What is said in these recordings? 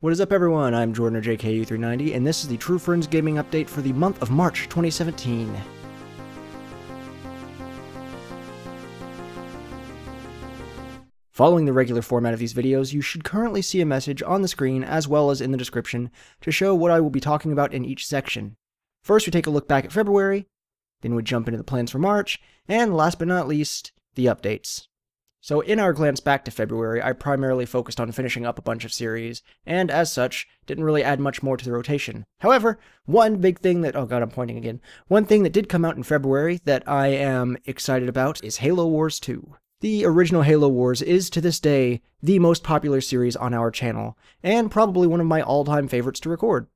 What is up, everyone? I'm Jordan, or JKU390, and this is the TrueFriendsGaming update for the month of March 2017. Following the regular format of these videos, you should currently see a message on the screen as well as in the description to show what I will be talking about in each section. First, we take a look back at February, then we jump into the plans for March, and last but not least, the updates. So in our glance back to February, I primarily focused on finishing up a bunch of series, and as such, didn't really add much more to the rotation. However, one big thing that, oh god, I'm pointing again. One thing that did come out in February that I am excited about is Halo Wars 2. The original Halo Wars is, to this day, the most popular series on our channel, and probably one of my all-time favorites to record.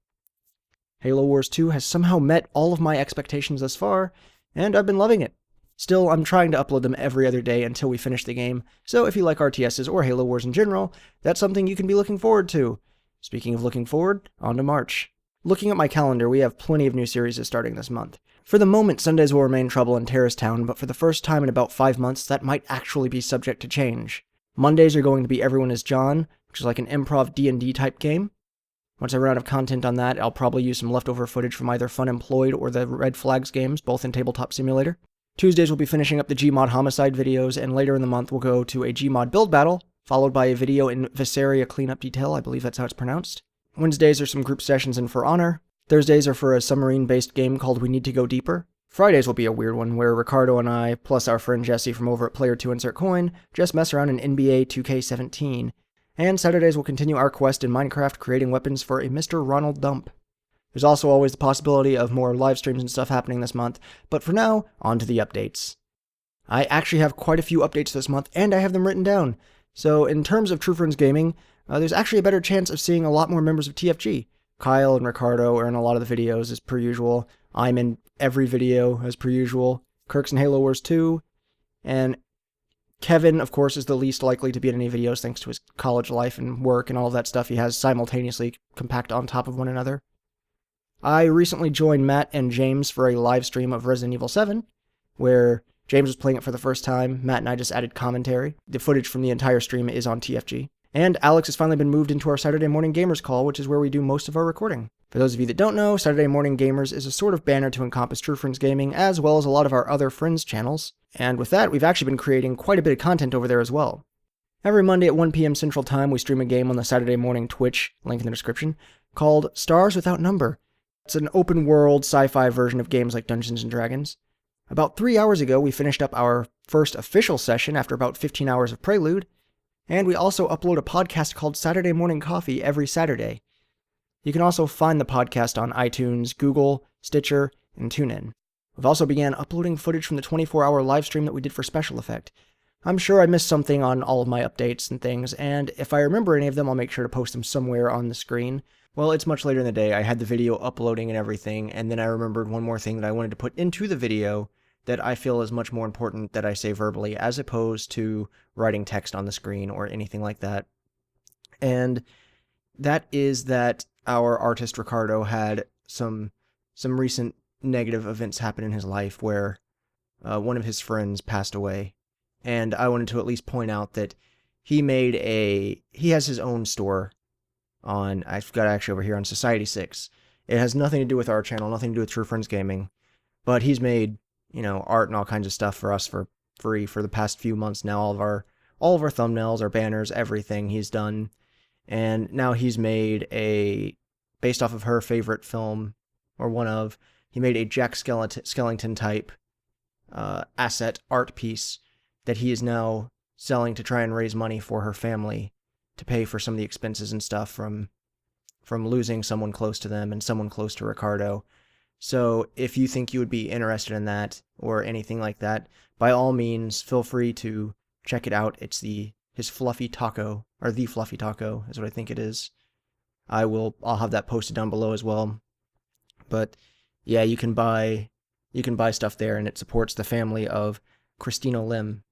Halo Wars 2 has somehow met all of my expectations thus far, and I've been loving it. Still, I'm trying to upload them every other day until we finish the game, so if you like RTSs or Halo Wars in general, that's something you can be looking forward to. Speaking of looking forward, on to March. Looking at my calendar, we have plenty of new series starting this month. For the moment, Sundays will remain Trouble in Terrace Town, but for the first time in about 5 months, that might actually be subject to change. Mondays are going to be Everyone is John, which is like an improv D&D type game. Once I run out of content on that, I'll probably use some leftover footage from either Fun Employed or the Red Flags games, both in Tabletop Simulator. Tuesdays we'll be finishing up the Gmod Homicide videos, and later in the month we'll go to a Gmod Build Battle, followed by a video in Visaria Cleanup Detail, I believe that's how it's pronounced. Wednesdays are some group sessions in For Honor. Thursdays are for a submarine-based game called We Need to Go Deeper. Fridays will be a weird one, where Ricardo and I, plus our friend Jesse from over at PlayerTwoInsertCoin, just mess around in NBA 2K17. And Saturdays will continue our quest in Minecraft creating weapons for a Mr. Ronald Dump. There's also always the possibility of more live streams and stuff happening this month, but for now, on to the updates. I actually have quite a few updates this month, and I have them written down. So in terms of TrueFriendsGaming, there's actually a better chance of seeing a lot more members of TFG. Kyle and Ricardo are in a lot of the videos as per usual. I'm in every video as per usual. Kirk's in Halo Wars 2, and Kevin, of course, is the least likely to be in any videos thanks to his college life and work and all of that stuff he has simultaneously compact on top of one another. I recently joined Matt and James for a live stream of Resident Evil 7, where James was playing it for the first time, Matt and I just added commentary. The footage from the entire stream is on TFG. And Alex has finally been moved into our Saturday Morning Gamers call, which is where we do most of our recording. For those of you that don't know, Saturday Morning Gamers is a sort of banner to encompass TrueFriendsGaming, as well as a lot of our other friends' channels. And with that, we've actually been creating quite a bit of content over there as well. Every Monday at 1 p.m. Central Time, we stream a game on the Saturday Morning Twitch, link in the description, called Stars Without Number. It's an open-world sci-fi version of games like Dungeons & Dragons. About 3 hours ago, we finished up our first official session after about 15 hours of prelude, and we also upload a podcast called Saturday Morning Coffee every Saturday. You can also find the podcast on iTunes, Google, Stitcher, and TuneIn. We've also began uploading footage from the 24-hour live stream that we did for Special Effect. I'm sure I missed something on all of my updates and things, and if I remember any of them, I'll make sure to post them somewhere on the screen. Well, it's much later in the day. I had the video uploading and everything, and then I remembered one more thing that I wanted to put into the video that I feel is much more important that I say verbally, as opposed to writing text on the screen or anything like that. And that is that our artist Ricardo had some recent negative events happen in his life where one of his friends passed away. And I wanted to at least point out that he has his own store on, I've got actually over here on Society 6. It has nothing to do with our channel, nothing to do with TrueFriendsGaming, but he's made, art and all kinds of stuff for us for free for the past few months now. All of our thumbnails, our banners, everything he's done. And now he's made based off of her favorite film, or he made a Jack Skellington type asset art piece that he is now selling to try and raise money for her family to pay for some of the expenses and stuff from losing someone close to them and someone close to Ricardo. So if you think you would be interested in that or anything like that, by all means, feel free to check it out. It's his Fluffy Taco, or The Fluffy Taco is what I think it is. I'll have that posted down below as well. But yeah, you can buy stuff there, and it supports the family of Christina Lim.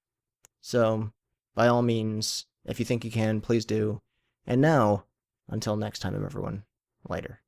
So by all means, if you think you can, please do. And now, until next time, everyone, later.